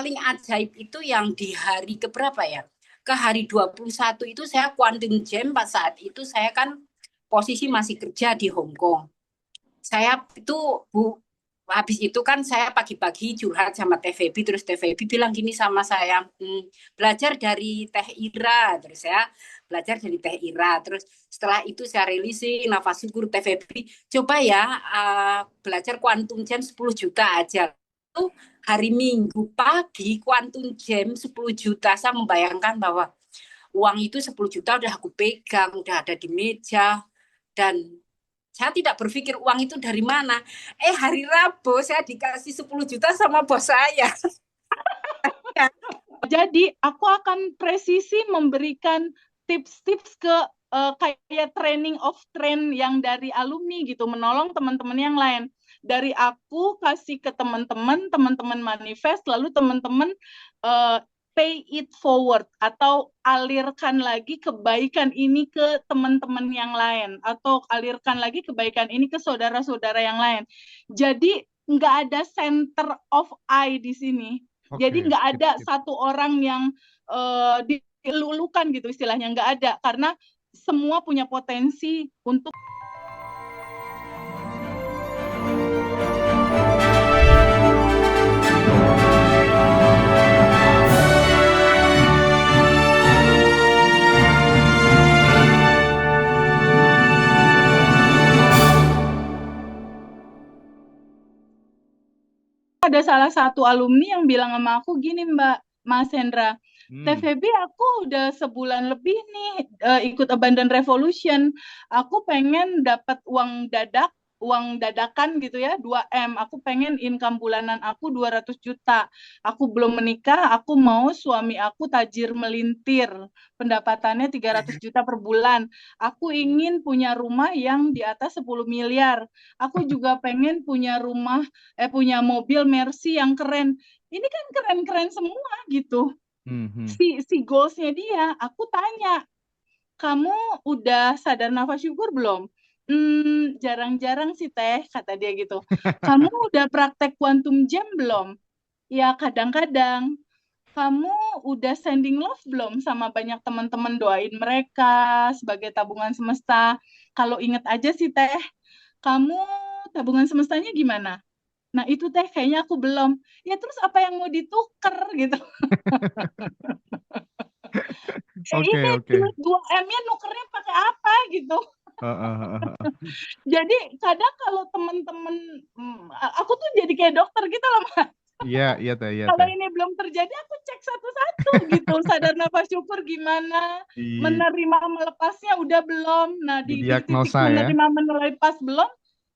paling ajaib itu yang di hari keberapa ya? Ke hari 21 itu saya quantum jam, pas saat itu saya kan posisi masih kerja di Hong Kong. Saya itu habis itu kan saya pagi-pagi curhat sama Teh Febi, terus Teh Febi bilang gini sama saya, belajar dari Teh Ira, terus saya belajar dari Teh Ira, terus setelah itu saya rilisin nafas syukur. Teh Febi, coba ya belajar kuantum jam 10 juta aja. Itu hari Minggu pagi kuantum jam 10 juta, saya membayangkan bahwa uang itu 10 juta udah aku pegang, udah ada di meja, dan saya tidak berpikir uang itu dari mana. Hari Rabu saya dikasih 10 juta sama bos saya. Jadi aku akan presisi memberikan tips-tips ke kayak training of train yang dari alumni gitu, menolong teman-teman yang lain. Dari aku kasih ke teman-teman, teman-teman manifest, lalu teman-teman pay it forward atau alirkan lagi kebaikan ini ke teman-teman yang lain atau alirkan lagi kebaikan ini ke saudara-saudara yang lain. Jadi nggak ada center of I di sini. Jadi nggak ada satu orang yang dilulukan gitu istilahnya, nggak ada, karena semua punya potensi untuk ada salah satu alumni yang bilang sama aku gini, Mbak Mas Hendra, Teh Febi, aku udah sebulan lebih nih ikut Abundant Revolution. Aku pengen dapat uang dadakan gitu ya, 2M. Aku pengen income bulanan aku 200 juta. Aku belum menikah, aku mau suami aku tajir melintir. Pendapatannya 300 juta per bulan. Aku ingin punya rumah yang di atas 10 miliar. Aku juga pengen punya punya mobil Mercy yang keren. Ini kan keren-keren semua gitu. Si goalsnya dia, aku tanya, kamu udah sadar nafas syukur belum? Jarang-jarang sih Teh, kata dia gitu. Kamu udah praktek quantum jam belum? Ya kadang-kadang. Kamu udah sending love belum sama banyak teman-teman, doain mereka sebagai tabungan semesta? Kalau inget aja sih Teh, kamu tabungan semestanya gimana? Nah itu Teh kayaknya aku belum. Ya terus apa yang mau ditukar gitu? Ini duit 2M-nya nukernya pakai apa gitu? Jadi kadang kalau teman-teman, aku tuh jadi kayak dokter gitu loh, Mas. Iya Teh. Kalau ini belum terjadi, aku cek satu-satu gitu. Sadar nafas syukur gimana, menerima melepasnya udah belum. Nah di titik menerima melepas belum,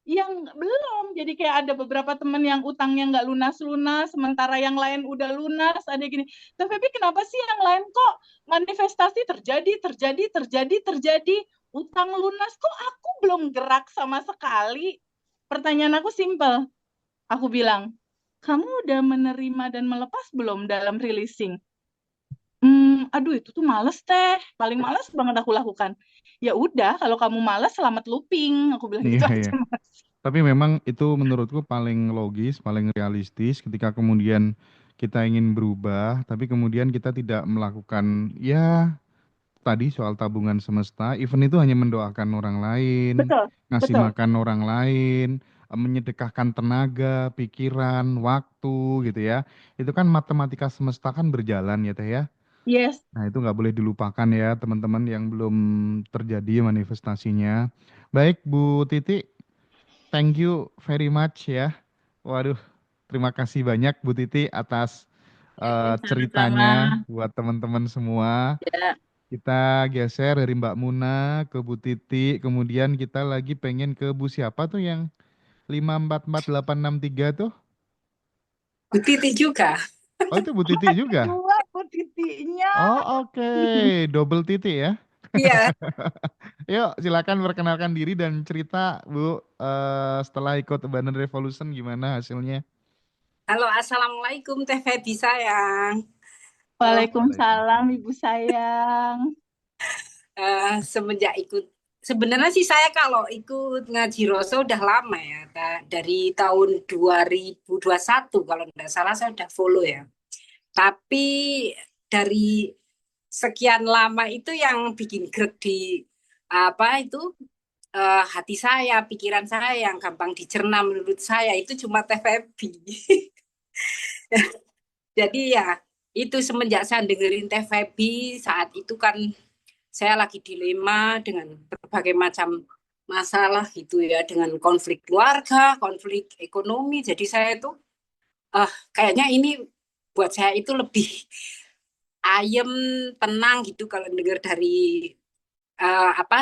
yang belum. Jadi kayak ada beberapa teman yang utangnya nggak lunas-lunas, sementara yang lain udah lunas. Ada gini, tapi kenapa sih yang lain kok manifestasi terjadi, utang lunas, kok aku belum gerak sama sekali? Pertanyaan aku simpel. Aku bilang, kamu udah menerima dan melepas belum dalam releasing? Aduh itu tuh males Teh, paling males banget aku lakukan. Ya udah, kalau kamu males selamat looping, aku bilang gitu aja Mas. Tapi memang itu menurutku paling logis, paling realistis ketika kemudian kita ingin berubah, tapi kemudian kita tidak melakukan ya tadi soal tabungan semesta, event itu hanya mendoakan orang lain, ngasih makan orang lain, menyedekahkan tenaga, pikiran, waktu gitu ya. Itu kan matematika semesta kan berjalan ya Teh ya. Yes. Nah itu nggak boleh dilupakan ya teman-teman yang belum terjadi manifestasinya. Baik Bu Titi, thank you very much ya. Waduh, terima kasih banyak Bu Titi atas ceritanya buat teman-teman semua. Ya. Kita geser dari Mbak Muna ke Bu Titi, kemudian kita lagi pengen ke Bu siapa tuh yang 544863 tuh? Bu Titi juga. Oh itu Bu Titi juga? Dua Bu Titinya. Oh oke, double Titi ya? Iya. Yuk silakan perkenalkan diri dan cerita Bu, setelah ikut Abundant Revolution gimana hasilnya? Halo, assalamualaikum Teh Febi sayang. Waalaikumsalam Ibu sayang. Semenjak ikut, sebenarnya sih saya kalau ikut ngaji Roso udah lama ya, dari tahun 2021 kalau tidak salah saya udah follow ya. Tapi dari sekian lama itu yang bikin grek di apa itu hati saya, pikiran saya yang gampang dicerna menurut saya itu cuma TVB. Jadi ya itu semenjak saya dengerin TVB saat itu kan saya lagi dilema dengan berbagai macam masalah gitu ya, dengan konflik keluarga, konflik ekonomi. Jadi saya itu kayaknya ini buat saya itu lebih ayem, tenang gitu kalau dengar dari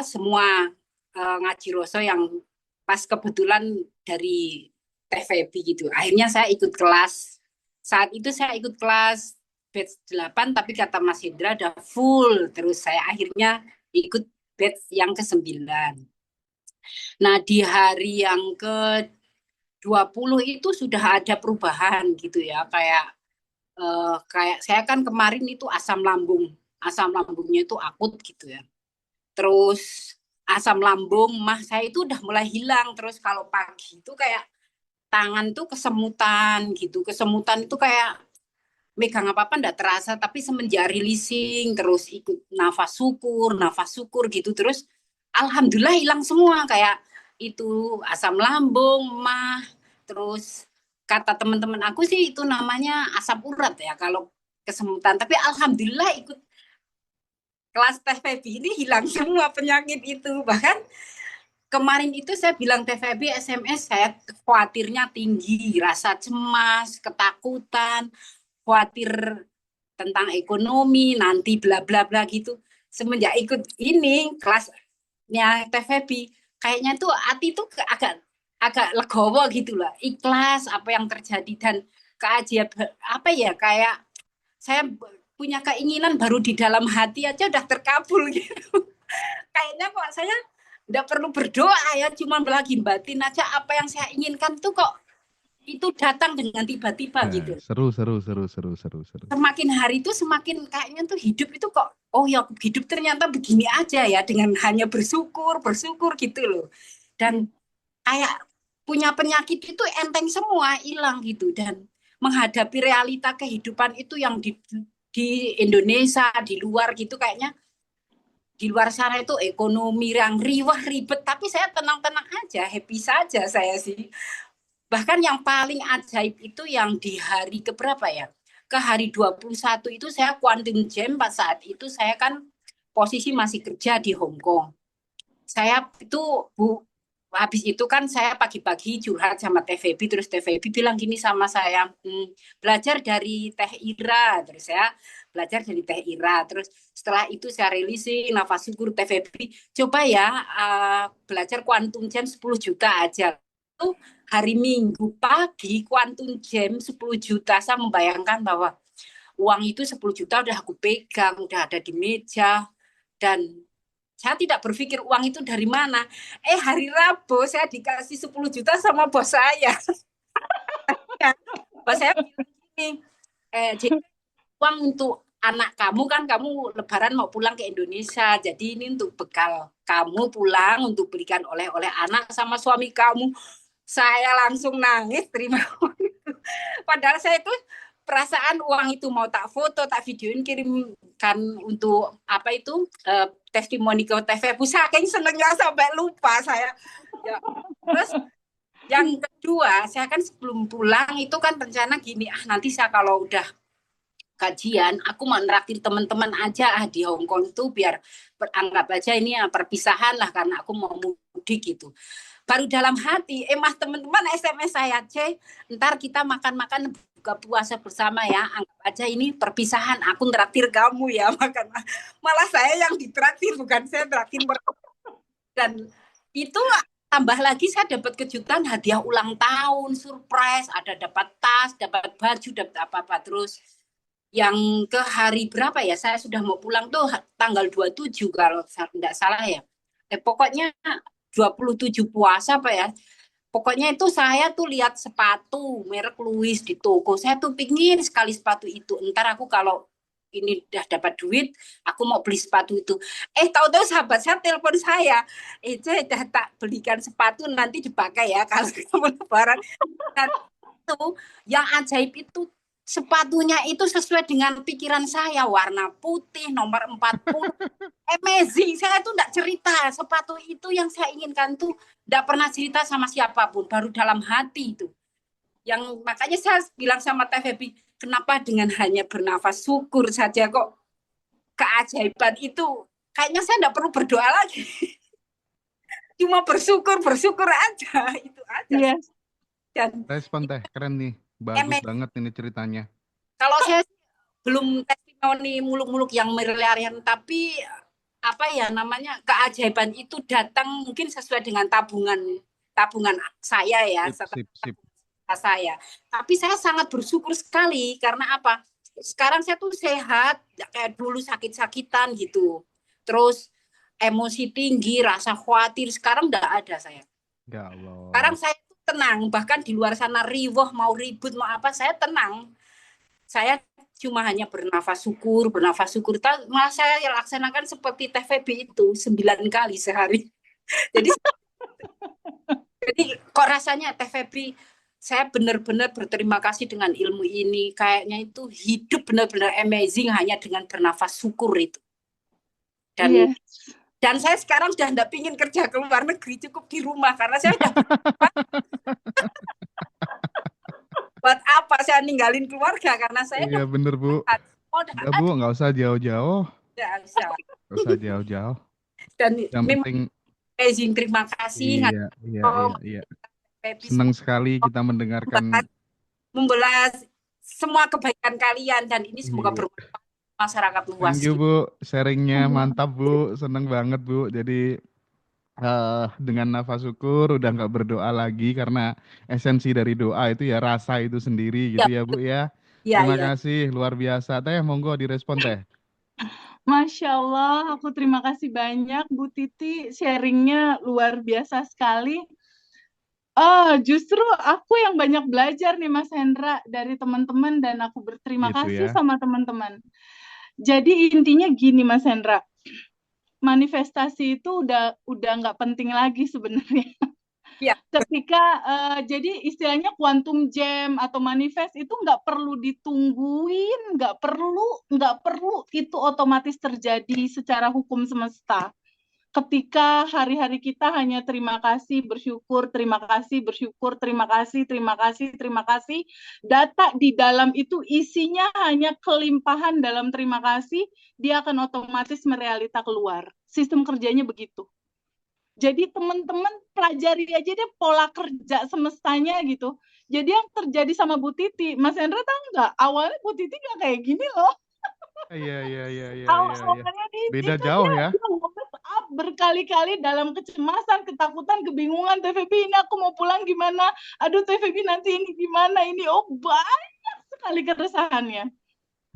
semua ngaji Roso yang pas kebetulan dari TVB gitu. Akhirnya saya ikut kelas. Saat itu saya ikut kelas batch 8 tapi kata Mas Hendra udah full. Terus saya akhirnya ikut batch yang ke-9. Nah, di hari yang ke-20 itu sudah ada perubahan gitu ya. Kayak saya kan kemarin itu asam lambung. Asam lambungnya itu akut gitu ya. Terus asam lambung mah saya itu udah mulai hilang. Terus kalau pagi itu kayak tangan tuh kesemutan gitu. Kesemutan itu kayak megang apa-apa enggak terasa, tapi semenjak releasing terus ikut nafas syukur gitu. Terus alhamdulillah hilang semua kayak itu asam lambung, mah. Terus kata teman-teman aku sih itu namanya asam urat ya kalau kesemutan. Tapi alhamdulillah ikut kelas TVB ini hilang semua penyakit itu. Bahkan kemarin itu saya bilang TVB SMS saya khawatirnya tinggi, rasa cemas, ketakutan, khawatir tentang ekonomi, nanti bla bla bla gitu. Semenjak ikut ini kelasnya TVB, kayaknya tuh hati tuh agak agak legowo gitu lah, ikhlas apa yang terjadi dan keajaiban apa ya kayak saya punya keinginan baru di dalam hati aja udah terkabul gitu. Kayaknya kok saya nggak perlu berdoa ya, cuma lagi batin aja apa yang saya inginkan tuh kok itu datang dengan tiba-tiba gitu. Seru. Semakin hari itu semakin kayaknya tuh hidup itu kok, oh ya hidup ternyata begini aja ya dengan hanya bersyukur gitu loh. Dan kayak punya penyakit itu enteng semua, hilang gitu. Dan menghadapi realita kehidupan itu yang di Indonesia, di luar gitu kayaknya di luar sana itu ekonomi yang riwah ribet, tapi saya tenang-tenang aja, happy saja saya sih. Bahkan yang paling ajaib itu yang di hari keberapa ya? Ke hari 21 itu saya quantum jam, pas saat itu saya kan posisi masih kerja di Hong Kong. Saya itu habis itu kan saya pagi-pagi curhat sama TVB, terus TVB bilang gini sama saya, belajar dari Teh Ira. Terus saya belajar dari Teh Ira. Terus setelah itu saya releasing nafas syukur TVB, coba ya belajar quantum jam 10 juta aja. Itu hari Minggu pagi quantum jam 10 juta, saya membayangkan bahwa uang itu 10 juta udah aku pegang, udah ada di meja, dan saya tidak berpikir uang itu dari mana. Hari Rabu saya dikasih 10 juta sama bos saya. Bos saya bilang gini, jadi uang untuk anak kamu kan, kamu lebaran mau pulang ke Indonesia, jadi ini untuk bekal kamu pulang untuk berikan oleh-oleh anak sama suami kamu. Saya langsung nangis terima uang itu. Padahal saya itu perasaan uang itu mau tak foto, tak videoin, kirimkan untuk apa itu testimoni ke TV. Saking senengnya sampai lupa saya. Ya. Terus yang kedua, saya kan sebelum pulang itu kan rencana gini, nanti saya kalau udah kajian, aku mau neraktir teman-teman aja di Hong Kong itu biar beranggap aja ini ya perpisahan lah karena aku mau mudik gitu. Baru dalam hati, mas teman-teman SMS saya, ntar kita makan-makan buka puasa bersama ya, anggap aja ini perpisahan, aku neraktir kamu ya makan. Malah saya yang ditraktir, bukan saya traktir. Dan itu tambah lagi saya dapat kejutan hadiah ulang tahun, surprise, ada dapat tas, dapat baju, dapat apa-apa. Terus yang ke hari berapa ya, saya sudah mau pulang tuh tanggal 27 kalau tidak salah ya. Pokoknya 27 puasa apa ya. Pokoknya itu saya tuh lihat sepatu merek Louis di toko. Saya tuh pingin sekali sepatu itu. Ntar aku kalau ini udah dapat duit, aku mau beli sepatu itu. Tahu-tahu sahabat saya telepon saya. Saya udah tak belikan sepatu, nanti dipakai ya kalau kamu lebaran. Dan itu yang ajaib itu sepatunya itu sesuai dengan pikiran saya, warna putih, nomor 40. Amazing, saya tuh enggak cerita. Sepatu itu yang saya inginkan tuh enggak pernah cerita sama siapapun, baru dalam hati itu. Yang makanya saya bilang sama Teh Febi, kenapa dengan hanya bernafas syukur saja kok keajaiban itu, kayaknya saya enggak perlu berdoa lagi. Cuma bersyukur aja, itu aja. Yes. Dan Respon Teh, keren nih. Bagus banget ini ceritanya. kalau saya belum testimoni muluk-muluk yang miliaran, tapi apa ya namanya, keajaiban itu datang mungkin sesuai dengan tabungan saya ya, Sip. saya. Tapi saya sangat bersyukur sekali karena apa? Sekarang saya tuh sehat, kayak dulu sakit-sakitan gitu. Terus emosi tinggi, rasa khawatir, sekarang enggak ada saya. Ya Allah. Sekarang saya tuh tenang, bahkan di luar sana riwah, mau ribut, mau apa, saya tenang. Saya cuma hanya bernafas syukur. Malah saya laksanakan seperti Teh Febi itu 9 kali sehari. Jadi kok rasanya Teh Febi, saya benar-benar berterima kasih dengan ilmu ini. Kayaknya itu hidup benar-benar amazing hanya dengan bernafas syukur itu. Dan saya sekarang sudah tidak ingin kerja ke luar negeri, cukup di rumah karena saya sudah buat apa saya ninggalin keluarga karena saya iya bener Bu. Bu nggak usah jauh-jauh. Nggak usah jauh-jauh. Dan yang penting amazing, terima kasih. Iya. Senang sekali kita mendengarkan membelas semua kebaikan kalian dan ini semoga bermanfaat masyarakat luas. Thank you Bu, sharingnya mantap Bu, seneng banget Bu. Jadi dengan nafas syukur udah nggak berdoa lagi karena esensi dari doa itu ya rasa itu sendiri gitu ya Bu ya. Terima kasih luar biasa. Teh monggo direspon Teh. Masya Allah, aku terima kasih banyak Bu Titi, sharingnya luar biasa sekali. Justru aku yang banyak belajar nih Mas Hendra dari teman-teman dan aku berterima kasih sama teman-teman. Jadi intinya gini Mas Hendra, manifestasi itu udah nggak penting lagi sebenarnya. Ya. Ketika jadi istilahnya quantum jam atau manifest itu nggak perlu ditungguin, nggak perlu itu otomatis terjadi secara hukum semesta. Ketika hari-hari kita hanya terima kasih, bersyukur, terima kasih, bersyukur, terima kasih, data di dalam itu isinya hanya kelimpahan dalam terima kasih, dia akan otomatis merealita keluar. Sistem kerjanya begitu. Jadi teman-teman pelajari aja deh pola kerja semestanya gitu. Jadi yang terjadi sama Bu Titi, Mas Hendra tahu nggak? Awalnya Bu Titi nggak kayak gini loh. Iya. Awalnya beda jauh ya. Berkali-kali dalam kecemasan, ketakutan, kebingungan, TVP ini aku mau pulang gimana? Aduh TVP nanti ini gimana? Ini banyak sekali keresahannya.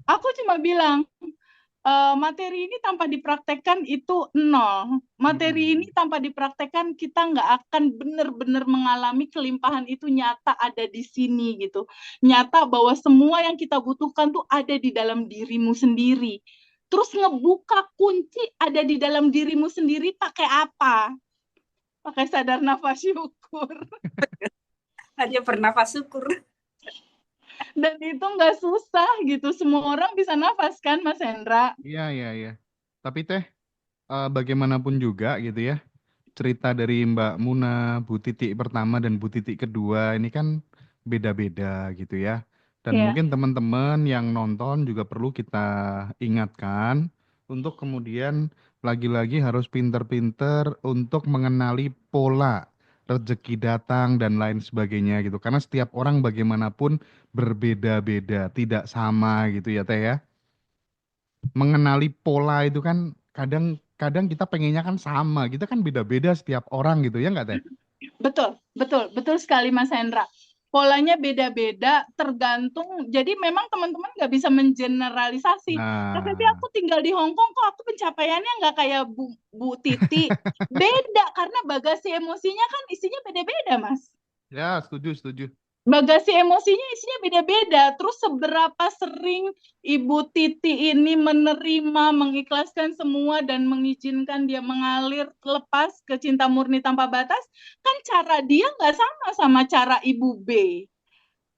Aku cuma bilang, materi ini tanpa dipraktekkan itu nol. Materi ini tanpa dipraktekkan kita nggak akan benar-benar mengalami kelimpahan itu nyata ada di sini gitu. Nyata bahwa semua yang kita butuhkan tuh ada di dalam dirimu sendiri. Terus ngebuka kunci ada di dalam dirimu sendiri pakai apa? Pakai sadar nafas syukur. Hanya bernafas syukur. Dan itu nggak susah gitu. Semua orang bisa nafas kan, Mas Hendra? Iya. Tapi Teh, bagaimanapun juga gitu ya, cerita dari Mbak Muna, Bu Titi pertama dan Bu Titi kedua ini kan beda-beda gitu ya. Dan mungkin teman-teman yang nonton juga perlu kita ingatkan untuk kemudian lagi-lagi harus pinter-pinter untuk mengenali pola rezeki datang dan lain sebagainya gitu. Karena setiap orang bagaimanapun berbeda-beda, tidak sama gitu ya Teh ya. Mengenali pola itu kan kadang kita pengennya kan sama, kita kan beda-beda setiap orang gitu ya nggak Teh? Betul sekali Mas Hendra. Polanya beda-beda tergantung, jadi memang teman-teman nggak bisa mengeneralisasi. Tapi aku tinggal di Hong Kong kok aku pencapaiannya nggak kayak Bu Titi. Beda karena bagasi emosinya kan isinya beda-beda Mas. Ya setuju. Bagasi emosinya isinya beda-beda. Terus seberapa sering Ibu Titi ini menerima, mengikhlaskan semua dan mengizinkan dia mengalir lepas ke cinta murni tanpa batas, kan cara dia nggak sama cara Ibu B,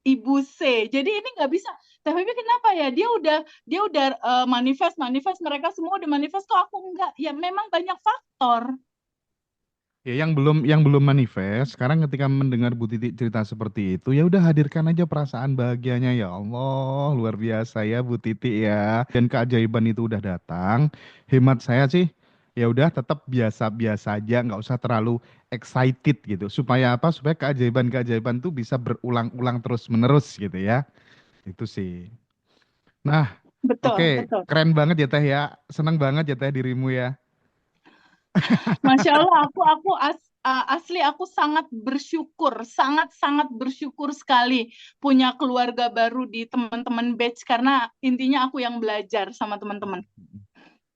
Ibu C. Jadi ini nggak bisa. TVB kenapa ya? Dia udah manifest mereka semua udah manifest kok aku enggak. Ya memang banyak faktor. Ya, yang belum manifest, sekarang ketika mendengar Bu Titi cerita seperti itu, ya udah hadirkan aja perasaan bahagianya. Ya Allah, luar biasa ya Bu Titi ya. Dan keajaiban itu udah datang. Hemat saya sih, ya udah tetap biasa-biasa aja, nggak usah terlalu excited gitu. Supaya apa? Supaya keajaiban-keajaiban itu bisa berulang-ulang terus-menerus gitu ya. Itu sih. Nah, Betul, oke, betul. keren banget ya Teh ya. Seneng banget ya Teh dirimu ya. Masya Allah, asli aku sangat bersyukur, sangat bersyukur sekali punya keluarga baru di teman-teman batch karena intinya aku yang belajar sama teman-teman.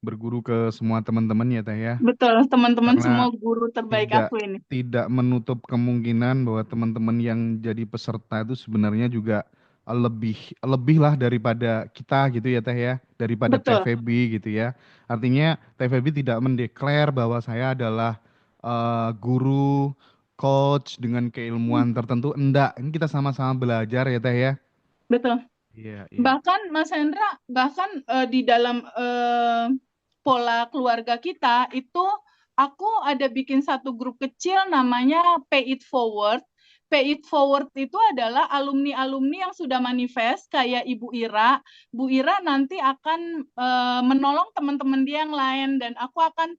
Berguru ke semua teman-teman ya Teh ya. Betul, teman-teman Karena semua guru terbaik tidak aku ini. tidak menutup kemungkinan bahwa teman-teman yang jadi peserta itu sebenarnya juga lebih lebih lah daripada kita gitu ya Teh ya, daripada Betul, TVB gitu ya. Artinya TVB tidak mendeklar bahwa saya adalah guru coach dengan keilmuan tertentu. Enggak, ini kita sama-sama belajar ya Teh ya. betul. Iya, iya. Bahkan Mas Hendra, di dalam pola keluarga kita itu aku ada bikin satu grup kecil namanya Pay It Forward. Pay It Forward itu adalah alumni-alumni yang sudah manifest kayak Ibu Ira. Bu Ira nanti akan menolong teman-teman dia yang lain dan aku akan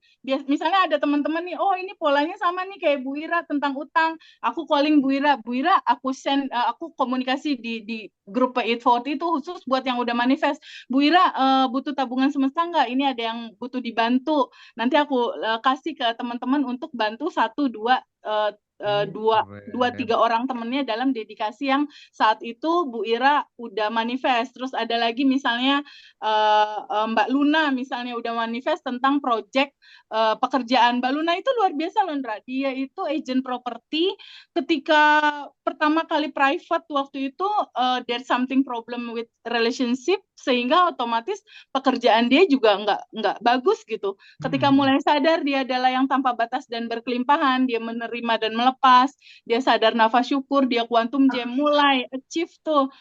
misalnya ada teman-teman nih, oh ini polanya sama nih kayak Bu Ira tentang utang. Aku calling Bu Ira, aku komunikasi di grup Pay It Forward itu khusus buat yang udah manifest. Bu Ira butuh tabungan semesta nggak? Ini ada yang butuh dibantu. Nanti aku kasih ke teman-teman untuk bantu satu dua dua Keren. tiga orang temennya dalam dedikasi yang saat itu Bu Ira udah manifest. Terus ada lagi misalnya Mbak Luna misalnya udah manifest tentang project pekerjaan. Mbak Luna itu luar biasa loh, Ndra. Dia itu agent properti. Ketika pertama kali private waktu itu there's something problem with relationship sehingga otomatis pekerjaan dia juga nggak bagus gitu. Ketika mulai sadar dia adalah yang tanpa batas dan berkelimpahan, dia menerima dan melepas, dia sadar nafas syukur, dia quantum jam mulai achieve tuh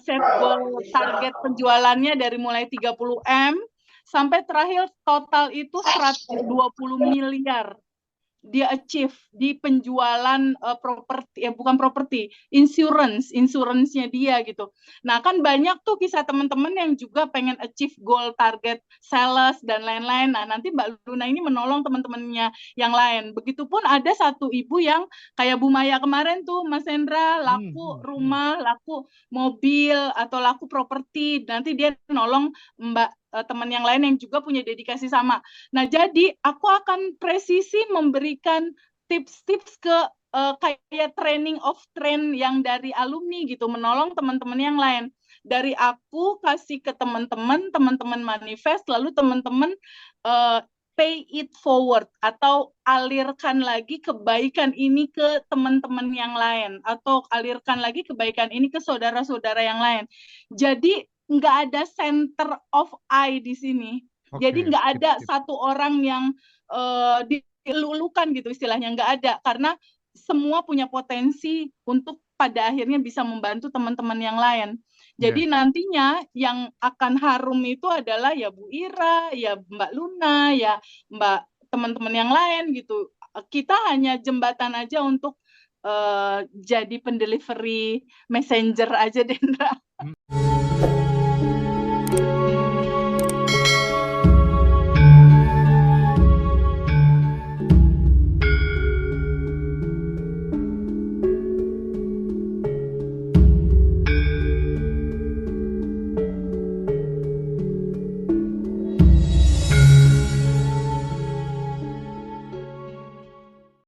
set goal target penjualannya dari mulai 30M sampai terakhir total itu 120 miliar dia achieve di penjualan properti bukan properti, insurance-nya dia gitu. Nah, kan banyak tuh kisah teman-teman yang juga pengen achieve goal target sales dan lain-lain. Nah, nanti Mbak Luna ini menolong teman-temannya yang lain. Begitupun ada satu ibu yang kayak Bu Maya kemarin tuh, Mas Hendra, laku rumah, laku mobil atau laku properti. Nanti dia nolong teman yang lain yang juga punya dedikasi sama. Nah, jadi aku akan presisi memberikan tips-tips ke kayak training of train yang dari alumni gitu, menolong teman-teman yang lain. Dari aku kasih ke teman-teman manifest, lalu teman-teman pay it forward atau alirkan lagi kebaikan ini ke teman-teman yang lain atau alirkan lagi kebaikan ini ke saudara-saudara yang lain. Jadi nggak ada center of I di sini. Jadi nggak ada satu orang yang dilulukan gitu istilahnya, nggak ada. Karena semua punya potensi untuk pada akhirnya bisa membantu teman-teman yang lain. Jadi nantinya yang akan harum itu adalah ya Bu Ira, ya Mbak Luna, ya Mbak teman-teman yang lain gitu. Kita hanya jembatan aja untuk jadi pendelivery messenger aja, Dendra.